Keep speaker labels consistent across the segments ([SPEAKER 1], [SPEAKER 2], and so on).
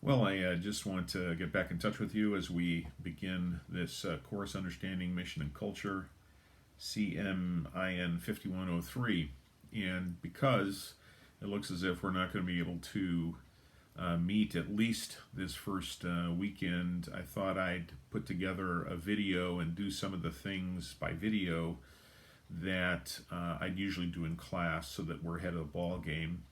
[SPEAKER 1] Well, I just want to get back in touch with you as we begin this course, Understanding Mission and Culture, CMIN 5103. And because it looks as if we're not going to be able to meet at least this first weekend, I thought I'd put together a video and do some of the things by video that I'd usually do in class so that we're ahead of the ball game.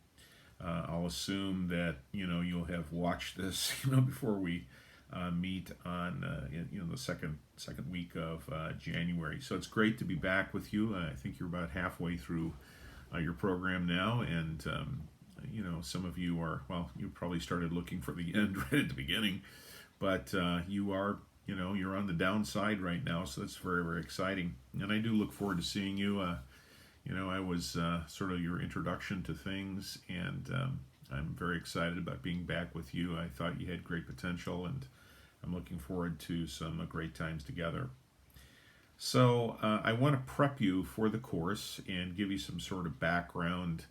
[SPEAKER 1] I'll assume that you'll have watched this before we meet on the second week of January. So it's great to be back with you. I think you're about halfway through your program now, and some of you are, well, you probably started looking for the end right at the beginning, but you are you're on the downside right now, so that's very, very exciting. And I do look forward to seeing you. I was sort of your introduction to things, and I'm very excited about being back with you. I thought you had great potential, and I'm looking forward to some great times together. So I want to prep you for the course and give you some sort of background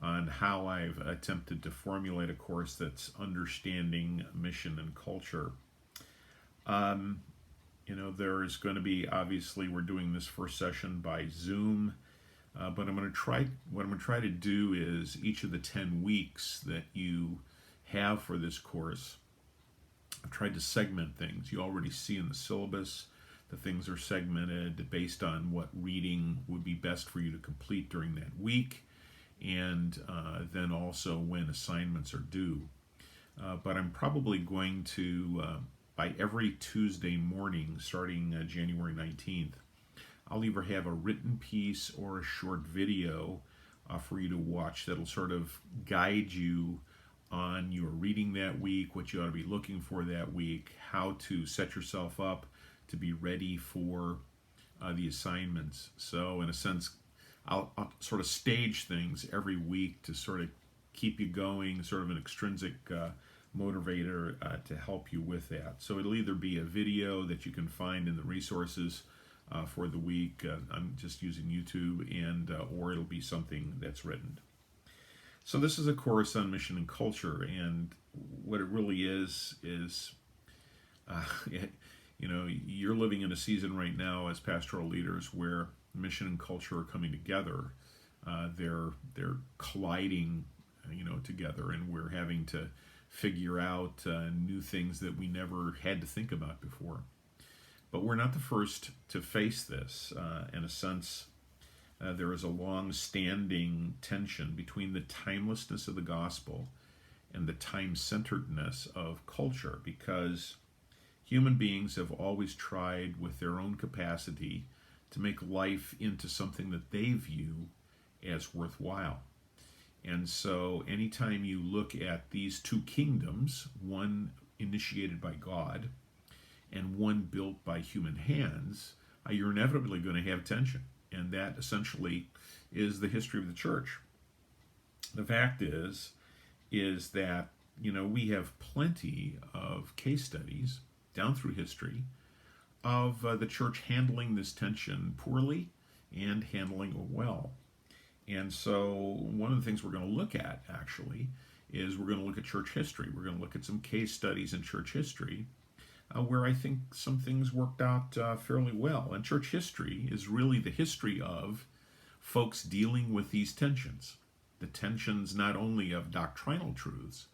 [SPEAKER 1] on how I've attempted to formulate a course that's understanding mission and culture. There's going to be, obviously, we're doing this first session by Zoom. But what I'm going to try to do is each of the 10 weeks that you have for this course, I've tried to segment things. You already see in the syllabus the things are segmented based on what reading would be best for you to complete during that week, and then also when assignments are due. But I'm probably going to, by every Tuesday morning, starting January 19th, I'll either have a written piece or a short video for you to watch that'll sort of guide you on your reading that week, what you ought to be looking for that week, how to set yourself up to be ready for the assignments. So in a sense, I'll sort of stage things every week to sort of keep you going, sort of an extrinsic motivator to help you with that. So it'll either be a video that you can find in the resources for the week. I'm just using YouTube, and or it'll be something that's written. So this is a course on mission and culture, and what it really is you're living in a season right now as pastoral leaders where mission and culture are coming together. They're colliding, together, and we're having to figure out new things that we never had to think about before. But we're not the first to face this. In a sense, there is a long-standing tension between the timelessness of the gospel and the time-centeredness of culture, because human beings have always tried with their own capacity to make life into something that they view as worthwhile. And so anytime you look at these two kingdoms, one initiated by God and one built by human hands, you're inevitably going to have tension. And that essentially is the history of the church. The fact is that, we have plenty of case studies down through history of the church handling this tension poorly and handling it well. And so one of the things we're going to look at, actually, is we're going to look at church history. We're going to look at some case studies in church history where I think some things worked out fairly well. And church history is really the history of folks dealing with these tensions. The tensions not only of doctrinal truths,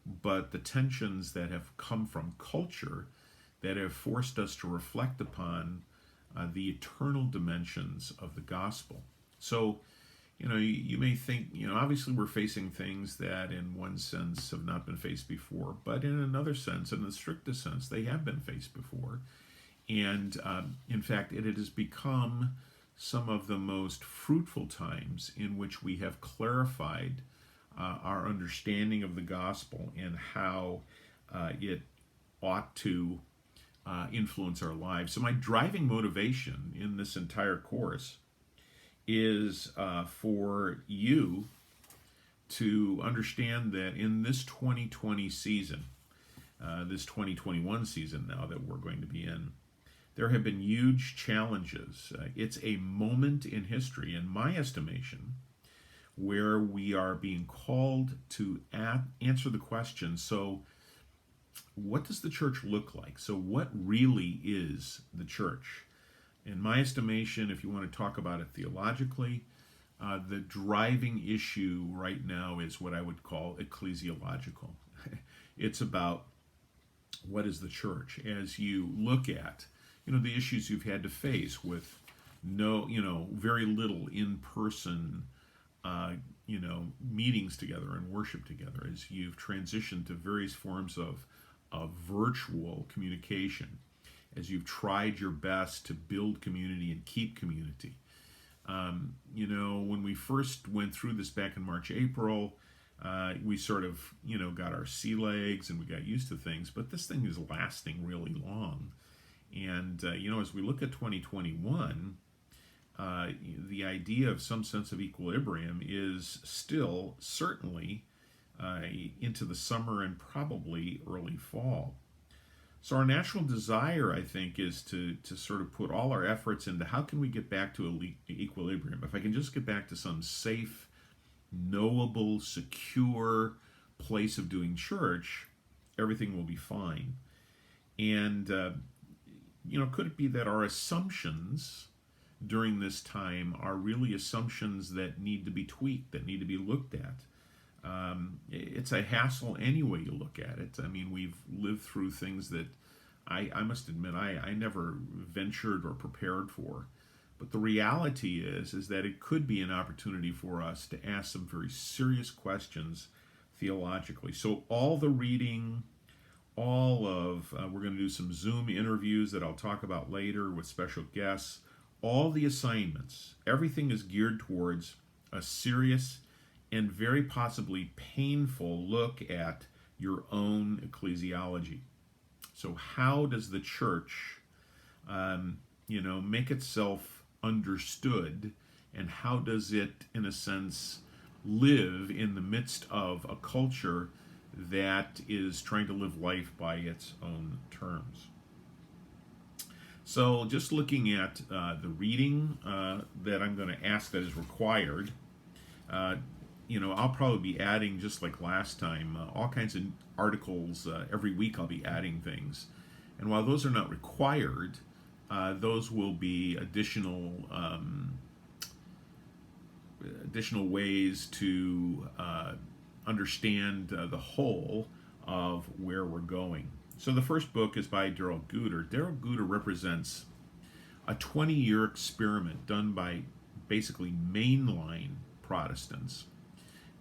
[SPEAKER 1] but the tensions that have come from culture that have forced us to reflect upon the eternal dimensions of the gospel. So, you may think, obviously we're facing things that in one sense have not been faced before, but in another sense, in the strictest sense, they have been faced before. And in fact, it has become some of the most fruitful times in which we have clarified our understanding of the gospel and how it ought to influence our lives. So my driving motivation in this entire course is for you to understand that in this 2020 season, this 2021 season now that we're going to be in, there have been huge challenges. It's a moment in history, in my estimation, where we are being called to answer the question. So what does the church look like? So what really is the church? In my estimation, if you want to talk about it theologically, the driving issue right now is what I would call ecclesiological. It's about what is the church as you look at, the issues you've had to face with very little in-person, meetings together and worship together, as you've transitioned to various forms of virtual communication, as you've tried your best to build community and keep community. When we first went through this back in March, April, we sort of, got our sea legs and we got used to things, but this thing is lasting really long. And, as we look at 2021, the idea of some sense of equilibrium is still certainly into the summer and probably early fall. So our natural desire, I think, is to sort of put all our efforts into how can we get back to equilibrium. If I can just get back to some safe, knowable, secure place of doing church, everything will be fine. And, could it be that our assumptions during this time are really assumptions that need to be tweaked, that need to be looked at? It's a hassle any way you look at it. I mean, we've lived through things that I must admit I never ventured or prepared for. But the reality is that it could be an opportunity for us to ask some very serious questions theologically. So all the reading, we're going to do some Zoom interviews that I'll talk about later with special guests, all the assignments, everything is geared towards a serious and very possibly painful look at your own ecclesiology. So how does the church, make itself understood, and how does it, in a sense, live in the midst of a culture that is trying to live life by its own terms? So just looking at the reading that I'm going to ask that is required, I'll probably be adding, just like last time, all kinds of articles. Every week I'll be adding things. And while those are not required, those will be additional ways to understand the whole of where we're going. So the first book is by Daryl Guter. Daryl Guter represents a 20-year experiment done by basically mainline Protestants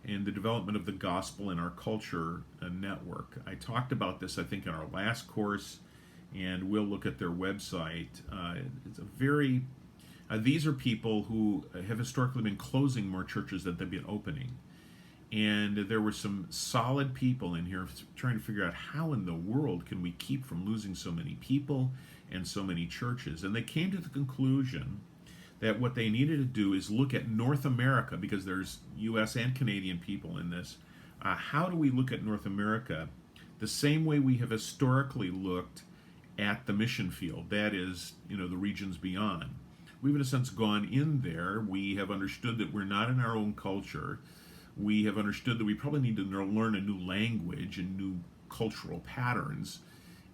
[SPEAKER 1] in the development of the gospel in our culture network. I talked about this, I think, in our last course, and we'll look at their website. It's a very these are people who have historically been closing more churches than they've been opening. And there were some solid people in here trying to figure out how in the world can we keep from losing so many people and so many churches. And they came to the conclusion that what they needed to do is look at North America, because there's U.S. and Canadian people in this. How do we look at North America the same way we have historically looked at the mission field? That is, the regions beyond. We've in a sense gone in there. We have understood that we're not in our own culture. We have understood that we probably need to learn a new language and new cultural patterns.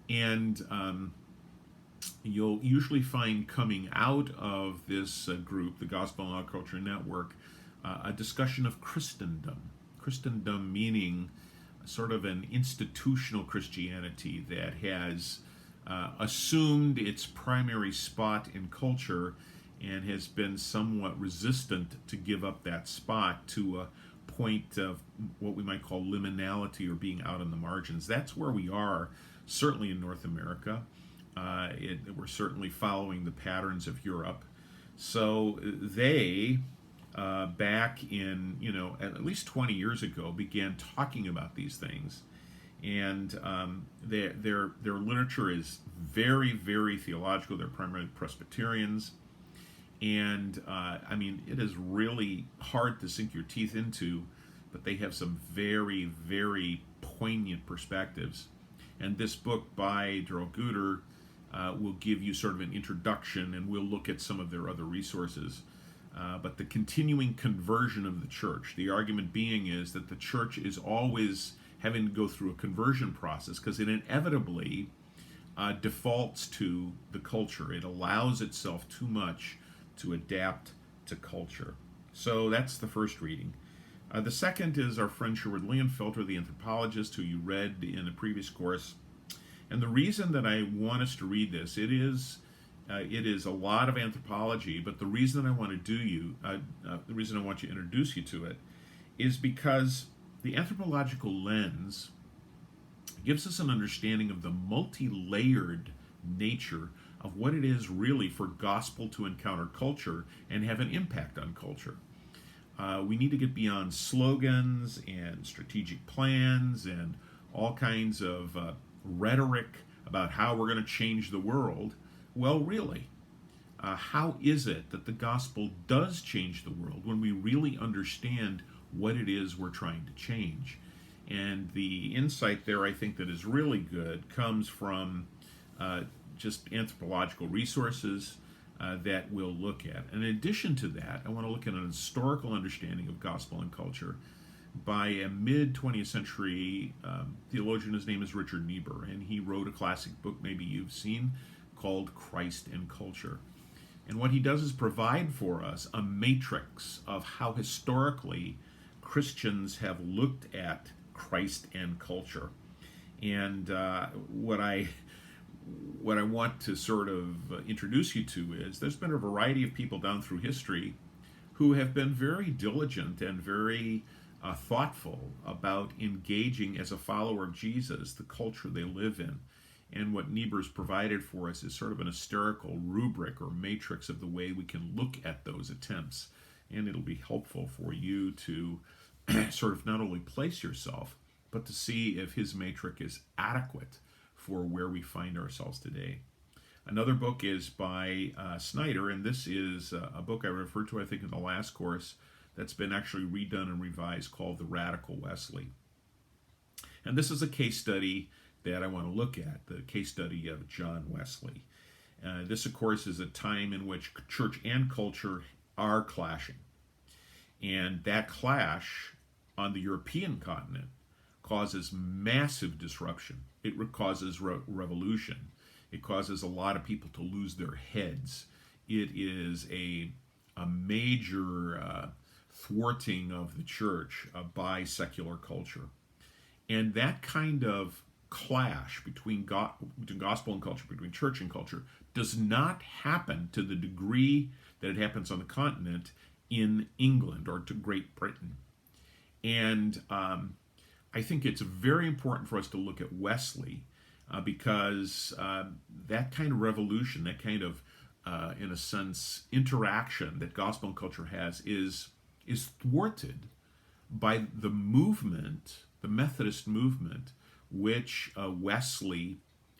[SPEAKER 1] And you'll usually find coming out of this group, the Gospel and Culture Network, a discussion of Christendom. Christendom meaning sort of an institutional Christianity that has assumed its primary spot in culture and has been somewhat resistant to give up that spot to a point of what we might call liminality, or being out on the margins. That's where we are, certainly in North America. We're certainly following the patterns of Europe. So they, back in, at least 20 years ago, began talking about these things. And their literature is very, very theological. They're primarily Presbyterians. And, it is really hard to sink your teeth into, but they have some very, very poignant perspectives. And this book by Daryl Guter will give you sort of an introduction, and we'll look at some of their other resources. But the continuing conversion of the church, the argument being is that the church is always having to go through a conversion process because it inevitably defaults to the culture. It allows itself too much to adapt to culture. So that's the first reading. The second is our friend Sherwood Leonfelter, the anthropologist, who you read in the previous course. And the reason that I want us to read this, it is a lot of anthropology, but the reason I want to the reason I want to introduce you to it, is because the anthropological lens gives us an understanding of the multi-layered nature of what it is really for gospel to encounter culture and have an impact on culture. We need to get beyond slogans and strategic plans and all kinds of rhetoric about how we're going to change the world. Well, really, how is it that the gospel does change the world when we really understand what it is we're trying to change? And the insight there, I think, that is really good comes from just anthropological resources that we'll look at. And in addition to that, I want to look at an historical understanding of gospel and culture by a mid-20th century theologian. His name is Richard Niebuhr, and he wrote a classic book maybe you've seen called Christ and Culture. And what he does is provide for us a matrix of how historically Christians have looked at Christ and culture. And what I want to sort of introduce you to is there's been a variety of people down through history who have been very diligent and very thoughtful about engaging as a follower of Jesus the culture they live in. And what Niebuhr's provided for us is sort of an hysterical rubric or matrix of the way we can look at those attempts. And it'll be helpful for you to sort of not only place yourself, but to see if his matrix is adequate for where we find ourselves today. Another book is by Snyder, and this is a book I referred to, I think, in the last course, that's been actually redone and revised, called The Radical Wesley. And this is a case study that I want to look at, the case study of John Wesley. This, of course, is a time in which church and culture are clashing. And that clash on the European continent causes massive disruption. It causes revolution. It causes a lot of people to lose their heads. It is a major thwarting of the church by secular culture. And that kind of clash between gospel and culture, between church and culture, does not happen to the degree that it happens on the continent in England or to Great Britain. And I think it's very important for us to look at Wesley because that kind of revolution, that kind of, in a sense, interaction that gospel and culture has is thwarted by the movement, the Methodist movement, which Wesley,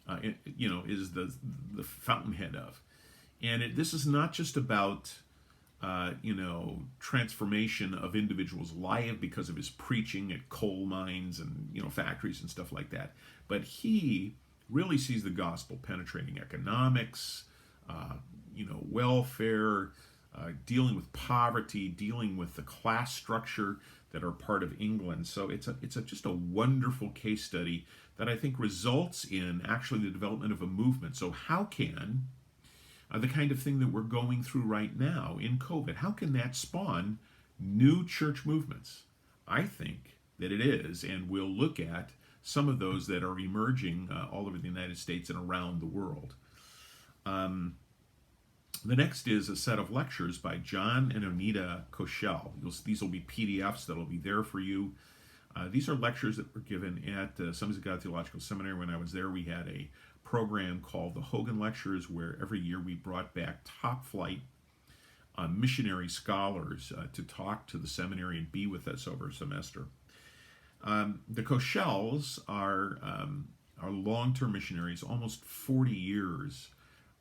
[SPEAKER 1] is the fountainhead of. And this is not just about transformation of individuals' life because of his preaching at coal mines and, factories and stuff like that. But he really sees the gospel penetrating economics, welfare, dealing with poverty, dealing with the class structure that are part of England. So it's just a wonderful case study that I think results in actually the development of a movement. So how can the kind of thing that we're going through right now in COVID, how can that spawn new church movements? I think that it is, and we'll look at some of those that are emerging all over the United States and around the world. The next is a set of lectures by John and Onita Koshel. These will be PDFs that will be there for you. These are lectures that were given at Assemblies of God Theological Seminary. When I was there, we had a program called the Hogan Lectures, where every year we brought back top flight missionary scholars to talk to the seminary and be with us over a semester. The Koshels are long-term missionaries, almost 40 years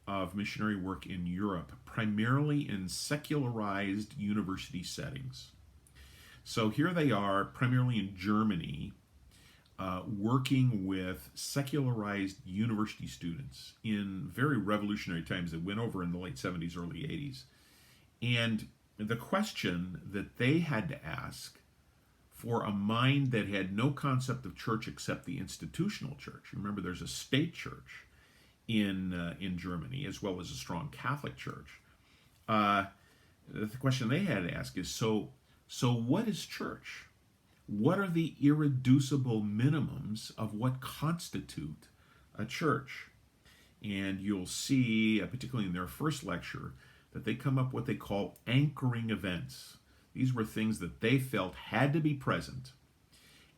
[SPEAKER 1] of missionary work in Europe, primarily in secularized university settings. So here they are, primarily in Germany, working with secularized university students in very revolutionary times that went over in the late 70s, early 80s. And the question that they had to ask for a mind that had no concept of church except the institutional church. Remember, there's a state church in Germany, as well as a strong Catholic church. The question they had to ask is, so what is church? What are the irreducible minimums of what constitute a church? And you'll see, particularly in their first lecture, that they come up with what they call anchoring events. These were things that they felt had to be present.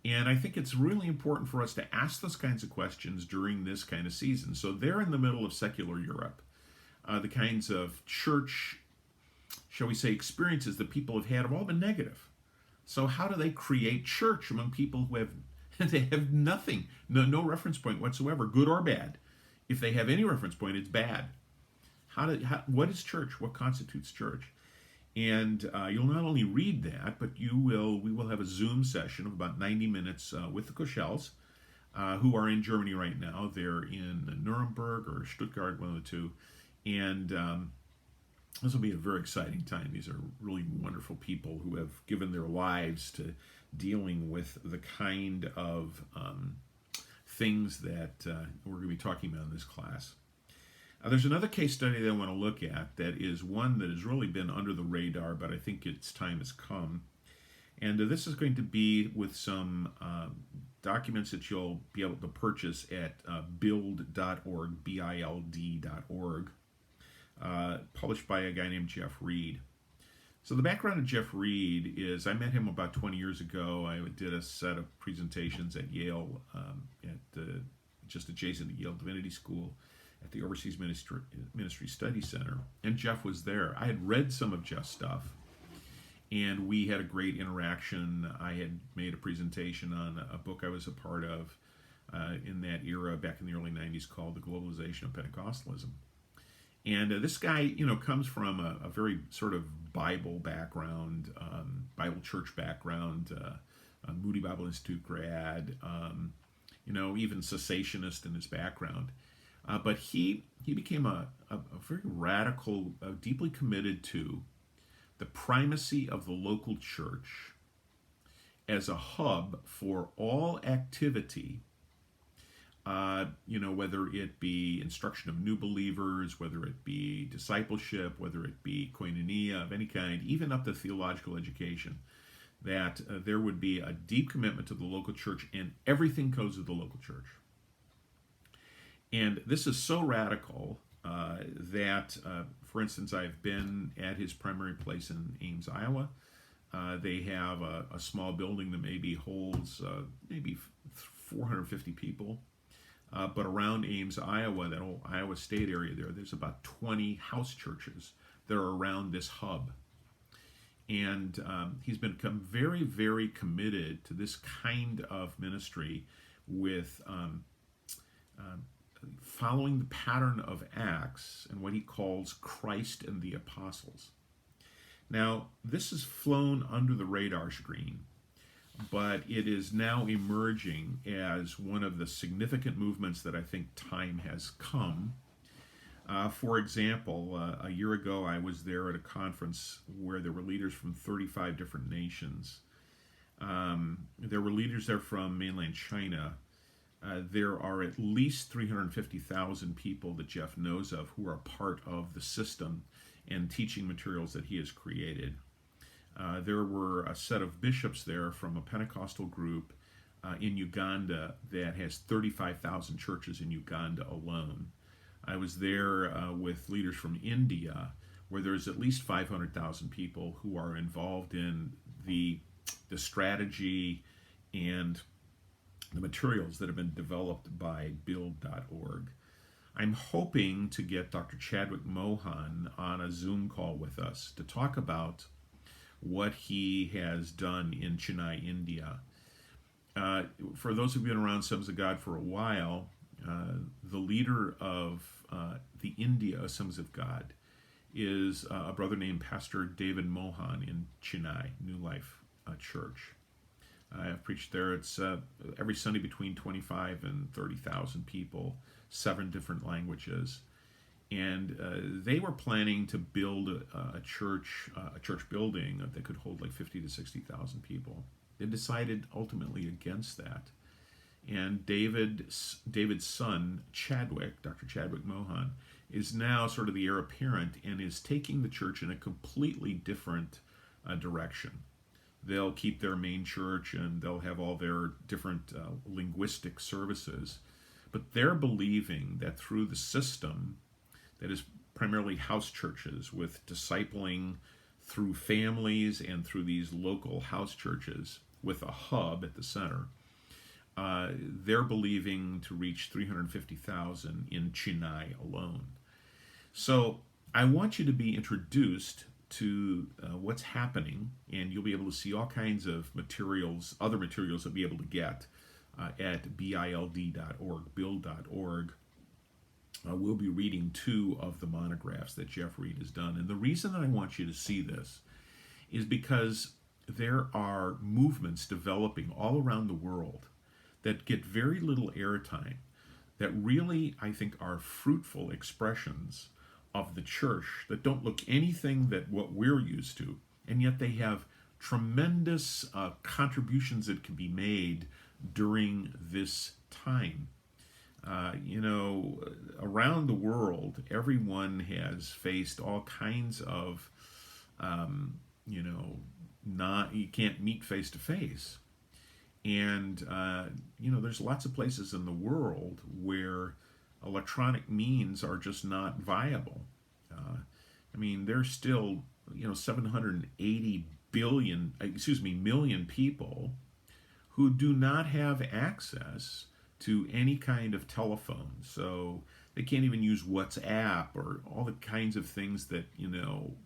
[SPEAKER 1] And I think it's really important for us to ask those kinds of questions during this kind of season. So they're in the middle of secular Europe. The kinds of church, shall we say, experiences that people have had have all been negative. So how do they create church among people who they have nothing, no reference point whatsoever, good or bad? If they have any reference point, it's bad. What is church? What constitutes church? And you'll not only read that, but we will have a Zoom session of about 90 minutes with the Koschels, who are in Germany right now. They're in Nuremberg or Stuttgart, one of the two. And this will be a very exciting time. These are really wonderful people who have given their lives to dealing with the kind of things that we're going to be talking about in this class. There's another case study that I want to look at that is one that has really been under the radar, but I think its time has come. And this is going to be with some documents that you'll be able to purchase at bild.org, bild.org, published by a guy named Jeff Reed. So the background of Jeff Reed is I met him about 20 years ago. I did a set of presentations at Yale, just adjacent to Yale Divinity School, at the Overseas Ministry Study Center, and Jeff was there. I had read some of Jeff's stuff, and we had a great interaction. I had made a presentation on a book I was a part of in that era, back in the early 90s, called The Globalization of Pentecostalism. And this guy, comes from a very sort of Bible background, Bible church background, a Moody Bible Institute grad, even cessationist in his background. But he became a very radical, deeply committed to the primacy of the local church as a hub for all activity, whether it be instruction of new believers, whether it be discipleship, whether it be koinonia of any kind, even up to theological education, that there would be a deep commitment to the local church, and everything goes with the local church. And this is so radical that, for instance, I've been at his primary place in Ames, Iowa. They have a small building that maybe holds maybe 450 people. But around Ames, Iowa, that whole Iowa State area there's about 20 house churches that are around this hub. And he's become very, very committed to this kind of ministry with following the pattern of Acts and what he calls Christ and the Apostles. Now, this has flown under the radar screen, but it is now emerging as one of the significant movements that I think time has come. For example, a year ago I was there at a conference where there were leaders from 35 different nations. There were leaders there from mainland China. There are at least 350,000 people that Jeff knows of who are part of the system and teaching materials that he has created. There were a set of bishops there from a Pentecostal group in Uganda that has 35,000 churches in Uganda alone. I was there with leaders from India, where there's at least 500,000 people who are involved in the strategy and the materials that have been developed by build.org. I'm hoping to get Dr. Chadwick Mohan on a Zoom call with us to talk about what he has done in Chennai, India. For those who've been around Assemblies of God for a while, the leader of the India Assemblies of God is a brother named Pastor David Mohan in Chennai, New Life Church. I've preached there. It's every Sunday between 25 and 30,000 people, 7 different languages. And they were planning to build a church building that could hold like 50 to 60,000 people. They decided ultimately against that. And David's son, Chadwick, Dr. Chadwick Mohan, is now sort of the heir apparent and is taking the church in a completely different direction. They'll keep their main church and they'll have all their different linguistic services. But they're believing that through the system that is primarily house churches with discipling through families and through these local house churches with a hub at the center, they're believing to reach 350,000 in Chennai alone. So I want you to be introduced to what's happening, and you'll be able to see all kinds of materials, other materials you'll be able to get at bild.org, build.org. We'll be reading 2 of the monographs that Jeff Reed has done. And the reason that I want you to see this is because there are movements developing all around the world that get very little airtime, that really, I think, are fruitful expressions of the church that don't look anything that what we're used to, and yet they have tremendous contributions that can be made during this time. Around the world, everyone has faced all kinds of, you can't meet face to face. And, there's lots of places in the world where electronic means are just not viable. There's still, 780 million people who do not have access to any kind of telephone. So they can't even use WhatsApp or all the kinds of things that,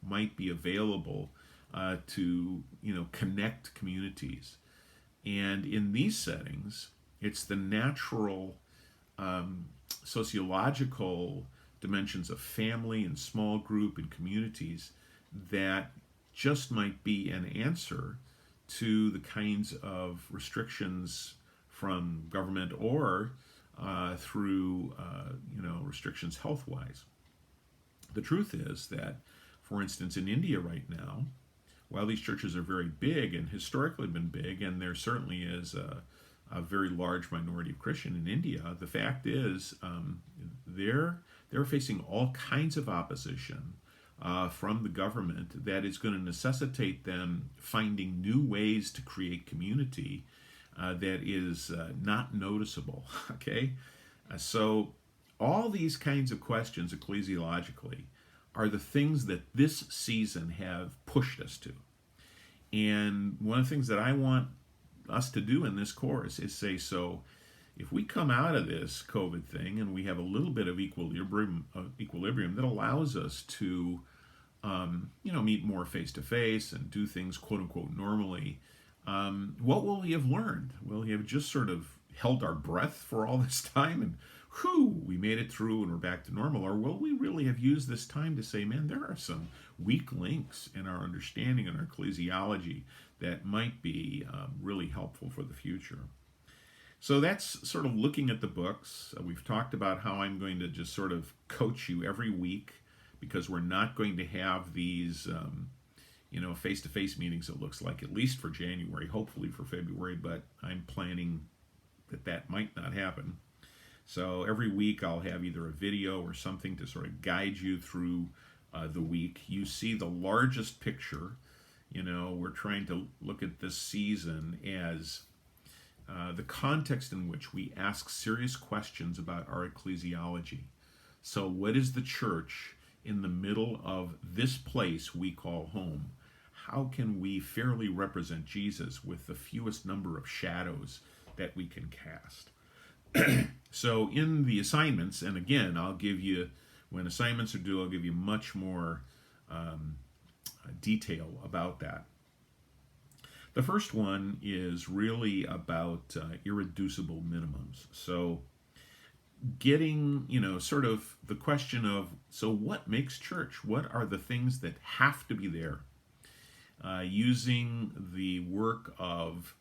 [SPEAKER 1] might be available to, connect communities. And in these settings, it's the natural sociological dimensions of family and small group and communities that just might be an answer to the kinds of restrictions from government or through restrictions health-wise. The truth is that, for instance, in India right now, while these churches are very big and historically been big, and there certainly is a very large minority of Christian in India, the fact is they're facing all kinds of opposition from the government that is going to necessitate them finding new ways to create community that is not noticeable. Okay, so all these kinds of questions ecclesiologically are the things that this season have pushed us to. And one of the things that I want us to do in this course is say, so if we come out of this COVID thing and we have a little bit of equilibrium that allows us to, meet more face-to-face and do things quote-unquote normally, what will we have learned? Will we have just sort of held our breath for all this time and we made it through and we're back to normal? Or will we really have used this time to say, man, there are some weak links in our understanding and our ecclesiology that might be really helpful for the future? So that's sort of looking at the books. We've talked about how I'm going to just sort of coach you every week because we're not going to have these face-to-face meetings, it looks like, at least for January, hopefully for February, but I'm planning that might not happen. So every week I'll have either a video or something to sort of guide you through the week. You see the largest picture. We're trying to look at this season as the context in which we ask serious questions about our ecclesiology. So what is the church in the middle of this place we call home? How can we fairly represent Jesus with the fewest number of shadows that we can cast? So in the assignments, and again, I'll give you, when assignments are due, I'll give you much more detail about that. The first one is really about irreducible minimums. So getting, sort of the question of, so what makes church? What are the things that have to be there? Using the work of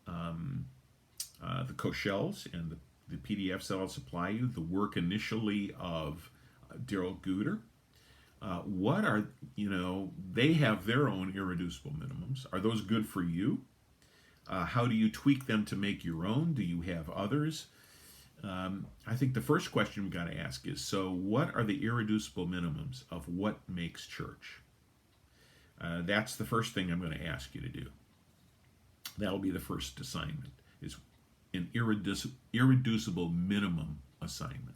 [SPEAKER 1] the Koshels and the PDFs that I'll supply you, the work initially of Daryl Guder. What are, they have their own irreducible minimums. Are those good for you? How do you tweak them to make your own? Do you have others? I think the first question we've got to ask is, so what are the irreducible minimums of what makes church? That's the first thing I'm going to ask you to do. That'll be the first assignment, is an irreducible minimum assignment.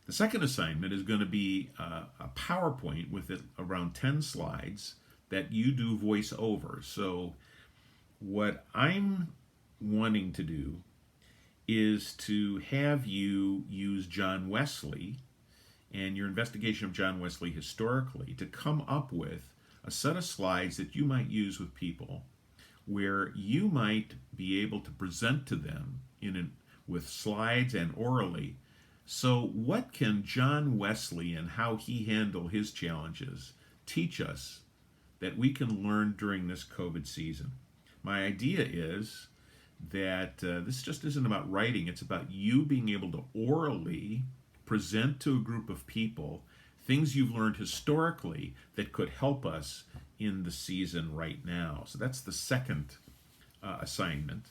[SPEAKER 1] The second assignment is going to be a PowerPoint with around 10 slides that you do voice over. So what I'm wanting to do is to have you use John Wesley and your investigation of John Wesley historically to come up with a set of slides that you might use with people, where you might be able to present to them with slides and orally. So what can John Wesley and how he handled his challenges teach us that we can learn during this COVID season? My idea is that this just isn't about writing. It's about you being able to orally present to a group of people things you've learned historically that could help us in the season right now. So that's the second assignment.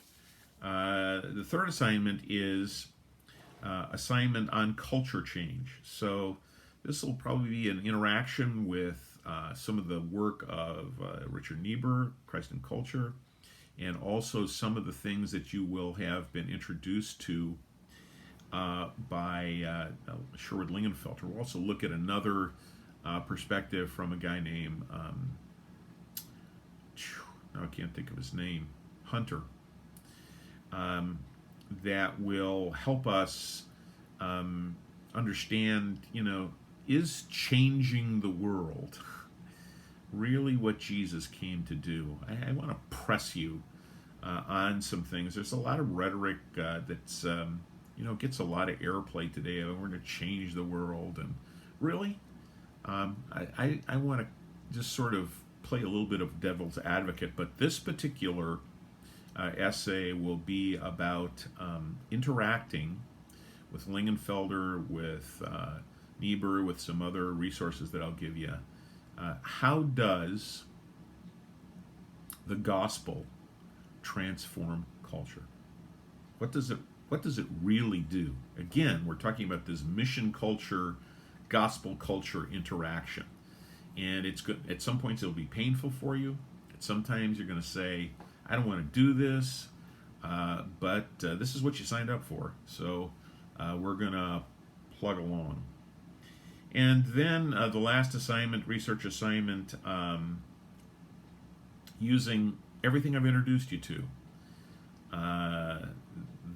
[SPEAKER 1] The third assignment is assignment on culture change. So this will probably be an interaction with some of the work of Richard Niebuhr, Christ and Culture, and also some of the things that you will have been introduced to by Sherwood Lingenfelter. We'll also look at another perspective from a guy named, now I can't think of his name, Hunter, that will help us understand, is changing the world really what Jesus came to do? I want to press you on some things. There's a lot of rhetoric that's, gets a lot of airplay today. We're going to change the world. And really, I want to just sort of play a little bit of devil's advocate. But this particular essay will be about interacting with Lingenfelter, with Niebuhr, with some other resources that I'll give you. How does the gospel transform culture? What does it really do? Again, we're talking about this mission culture, gospel culture interaction. And it's good. At some points it'll be painful for you. Sometimes you're going to say, I don't want to do this, but this is what you signed up for. So we're going to plug along. And then the last assignment, research assignment, using everything I've introduced you to.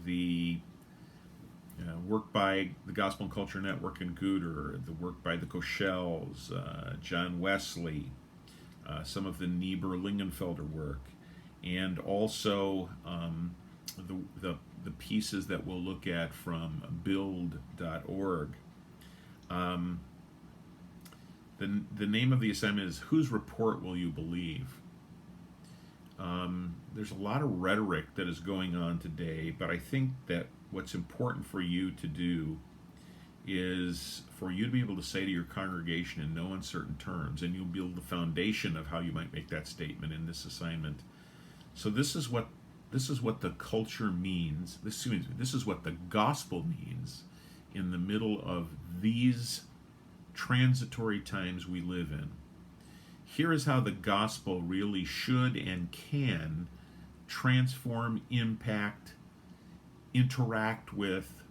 [SPEAKER 1] The work by the Gospel and Culture Network and Guter, the work by the Koshels, John Wesley, some of the Niebuhr Lingenfelter work, and also the pieces that we'll look at from build.org. The name of the assignment is Whose Report Will You Believe? There's a lot of rhetoric that is going on today, but I think that what's important for you to do is for you to be able to say to your congregation in no uncertain terms, and you'll build the foundation of how you might make that statement in this assignment. So this is what the culture means. This is what the gospel means in the middle of these transitory times we live in. Here is how the gospel really should and can transform, impact, interact with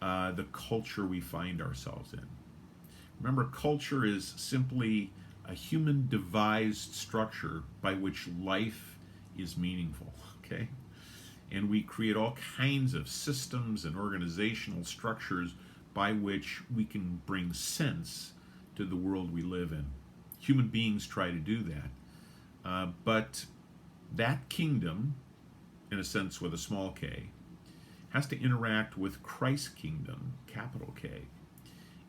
[SPEAKER 1] the culture we find ourselves in. Remember, culture is simply a human devised structure by which life is meaningful, okay? And we create all kinds of systems and organizational structures by which we can bring sense to the world we live in. Human beings try to do that. But that kingdom, in a sense with a small k, has to interact with Christ's kingdom, capital K.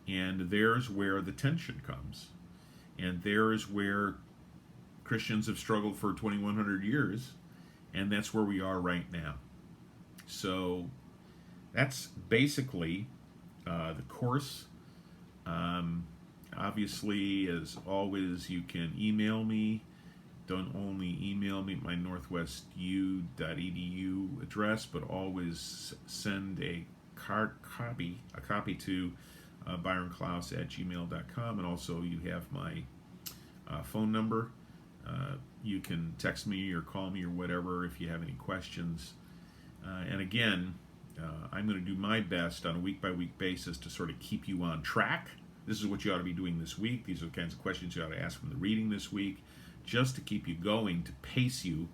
[SPEAKER 1] And there's where the tension comes. And there's where Christians have struggled for 2,100 years, and that's where we are right now. So that's basically the course. Obviously, as always, you can email me Don't only email me at my northwestu.edu address, but always send a copy to byronklaus@gmail.com, and also you have my phone number. You can text me or call me or whatever if you have any questions. And again, I'm going to do my best on a week-by-week basis to sort of keep you on track. This is what you ought to be doing this week. These are the kinds of questions you ought to ask from the reading this week, just to keep you going, to pace you,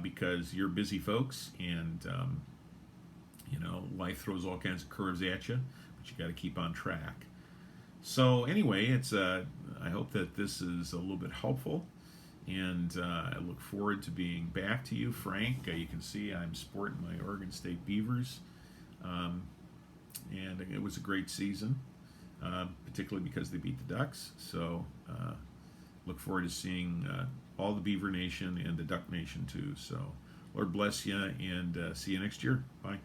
[SPEAKER 1] because you're busy folks, and life throws all kinds of curves at you, but you got to keep on track. So anyway, I hope that this is a little bit helpful, and I look forward to being back to you, Frank. You can see I'm sporting my Oregon State Beavers, and it was a great season, particularly because they beat the Ducks. So look forward to seeing all the Beaver Nation and the Duck Nation too. So Lord bless you, and see you next year. Bye.